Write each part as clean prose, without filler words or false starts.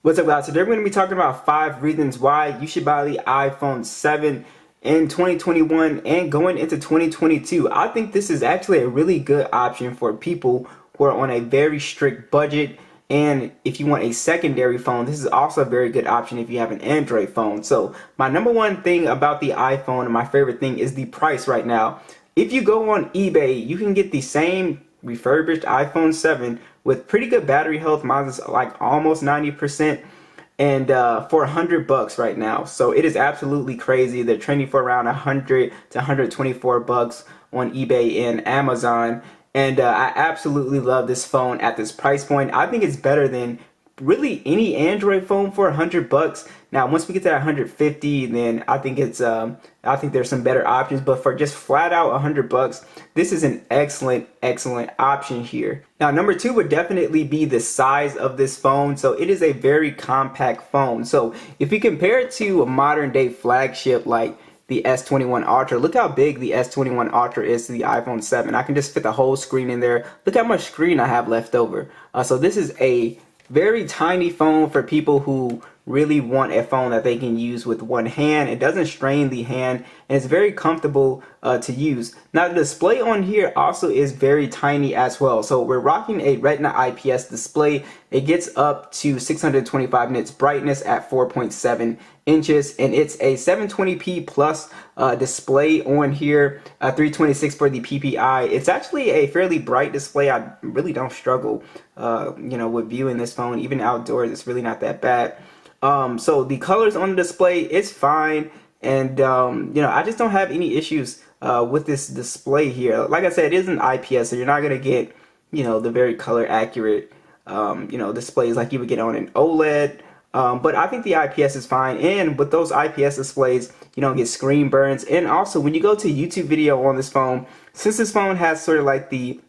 What's up, guys? Today we're going to be talking about 5 reasons why you should buy the iPhone 7 in 2021 and going into 2022. I think this is actually a really good option for people who are on a very strict budget. And if you want a secondary phone, this is also a very good option if you have an Android phone. So my number one thing about the iPhone and my favorite thing is the price right now. If you go on eBay, you can get the same refurbished iPhone 7 with pretty good battery health. Mine is like almost 90%, and for $100 right now. So it is absolutely crazy. They're trending for around 100 to 124 bucks on eBay and Amazon. And I absolutely love this phone at this price point. I think it's better than really any Android phone for $100. Now, once we get to that 150, then I think I think there's some better options. But for just flat out $100, this is an excellent option here. Now, number two would definitely be the size of this phone. So it is a very compact phone. So if you compare it to a modern day flagship like the S21 Ultra, look how big the S21 Ultra is to the iPhone 7. I can just fit the whole screen in there. Look how much screen I have left over. So this is a very tiny phone for people who really want a phone that they can use with one hand. It doesn't strain the hand, and it's very comfortable to use. Now, the display on here also is very tiny as well. So we're rocking a Retina IPS display. It gets up to 625 nits brightness at 4.7 inches, and it's a 720p plus display on here, 326 for the PPI. It's actually a fairly bright display. I really don't struggle with viewing this phone. Even outdoors, it's really not that bad. So the colors on the display is fine, and I just don't have any issues with this display here. Like I said, it is an IPS, so you're not gonna get the very color accurate displays like you would get on an OLED. But I think the IPS is fine, and with those IPS displays, you don't get screen burns. And also, when you go to YouTube video on this phone, since this phone has sort of like the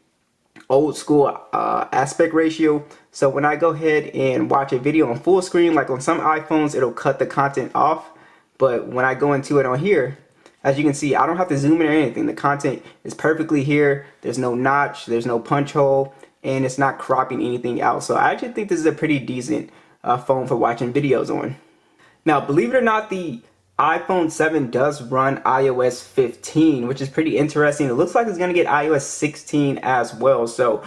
old school aspect ratio, so when I go ahead and watch a video on full screen, like on some iPhones, it'll cut the content off. But when I go into it on here, as you can see, I don't have to zoom in or anything. The content is perfectly here. There's no notch, there's no punch hole, and it's not cropping anything out. So I actually think this is a pretty decent phone for watching videos on. Now, believe it or not, the iPhone 7 does run iOS 15, which is pretty interesting. It looks like it's going to get iOS 16 as well. So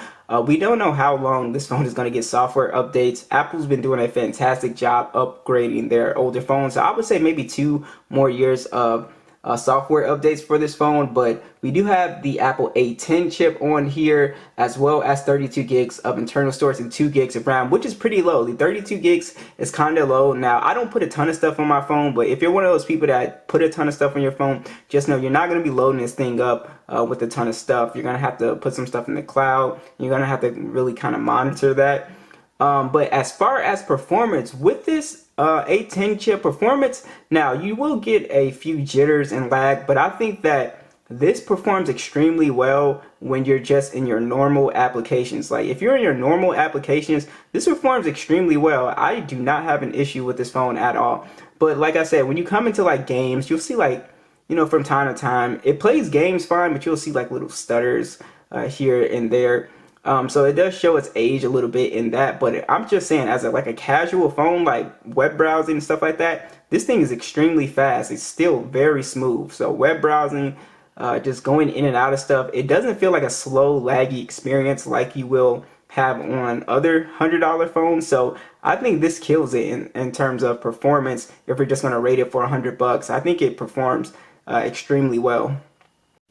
we don't know how long this phone is going to get software updates. Apple's been doing a fantastic job upgrading their older phones. So I would say maybe 2 more years of software updates for this phone, but we do have the Apple A10 chip on here, as well as 32 gigs of internal storage and 2 gigs of RAM, which is pretty low. The 32 gigs is kind of low. Now, I don't put a ton of stuff on my phone, but if you're one of those people that put a ton of stuff on your phone, just know you're not going to be loading this thing up with a ton of stuff. You're going to have to put some stuff in the cloud. You're going to have to really kind of monitor that. But as far as performance, with this A10 chip performance, now you will get a few jitters and lag, but I think that this performs extremely well when you're just in your normal applications. Like if you're in your normal applications, this performs extremely well. I do not have an issue with this phone at all. But like I said, when you come into like games, you'll see like, from time to time, it plays games fine, but you'll see like little stutters here and there. So it does show its age a little bit in that, but I'm just saying, as a casual phone, like web browsing and stuff like that, this thing is extremely fast. It's still very smooth. So web browsing, just going in and out of stuff, it doesn't feel like a slow, laggy experience like you will have on other $100 phones. So I think this kills it in terms of performance. If we're just going to rate it for $100, I think it performs extremely well.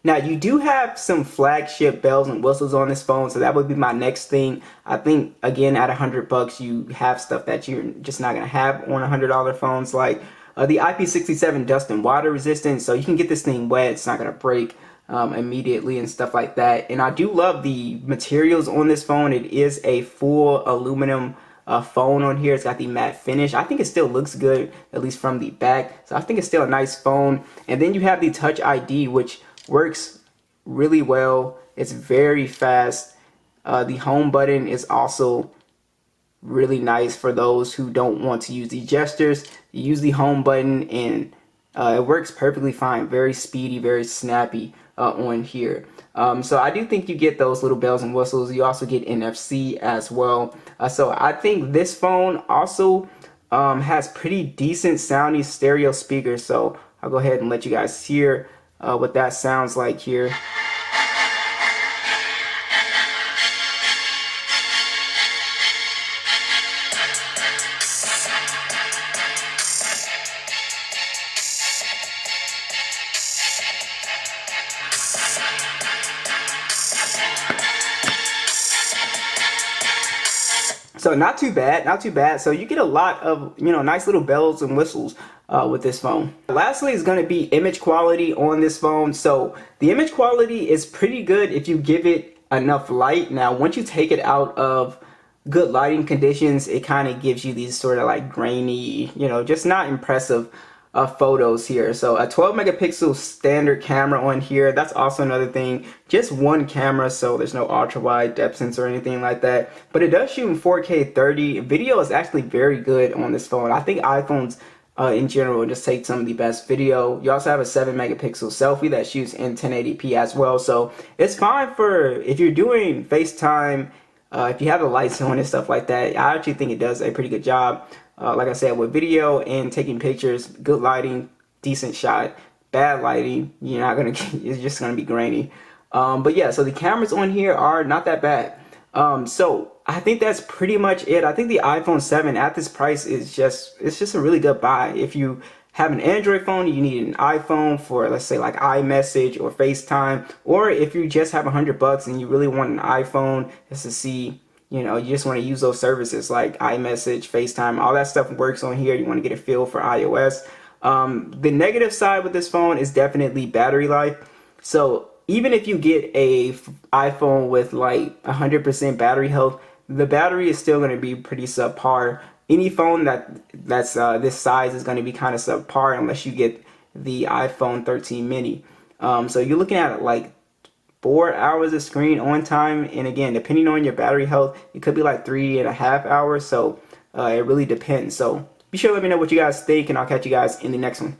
Now, you do have some flagship bells and whistles on this phone, so that would be my next thing. I think, again, at $100, you have stuff that you're just not going to have on $100 phones, like the IP67 dust and water resistance, so you can get this thing wet. It's not going to break immediately and stuff like that. And I do love the materials on this phone. It is a full aluminum phone on here. It's got the matte finish. I think it still looks good, at least from the back. So I think it's still a nice phone. And then you have the Touch ID, which works really well. It's very fast. The home button is also really nice for those who don't want to use the gestures. You use the home button and it works perfectly fine. Very speedy, very snappy on here. So I do think you get those little bells and whistles. You also get NFC as well. So I think this phone also has pretty decent sounding stereo speakers, so I'll go ahead and let you guys hear what that sounds like here. So not too bad, not too bad. So you get a lot of, nice little bells and whistles with this phone. Lastly is going to be image quality on this phone. So the image quality is pretty good if you give it enough light. Now, once you take it out of good lighting conditions, it kind of gives you these sort of like grainy, just not impressive photos here. So a 12 megapixel standard camera on here. That's also another thing. Just one camera, so there's no ultra wide depth sensor or anything like that. But it does shoot in 4K 30. Video is actually very good on this phone. I think iPhones in general just take some of the best video. You also have a 7 megapixel selfie that shoots in 1080p as well. So it's fine for if you're doing FaceTime, if you have the lights on and stuff like that. I actually think it does a pretty good job. Like I said, with video and taking pictures, good lighting, decent shot. Bad lighting, you're not gonna get, it's just gonna be grainy. But yeah, so the cameras on here are not that bad. So I think that's pretty much it. I think the iPhone 7 at this price is it's just a really good buy. If you have an Android phone, you need an iPhone for, let's say, like iMessage or FaceTime, or if you just have $100 and you really want an iPhone just to see, you just want to use those services like iMessage, FaceTime, all that stuff works on here. You want to get a feel for iOS. The negative side with this phone is definitely battery life. So even if you get a iPhone with like 100% battery health, the battery is still going to be pretty subpar. Any phone that's this size is going to be kind of subpar unless you get the iPhone 13 mini. So you're looking at like 4 hours of screen on time, and again, depending on your battery health, it could be like 3.5 hours. So it really depends. So be sure to let me know what you guys think, and I'll catch you guys in the next one.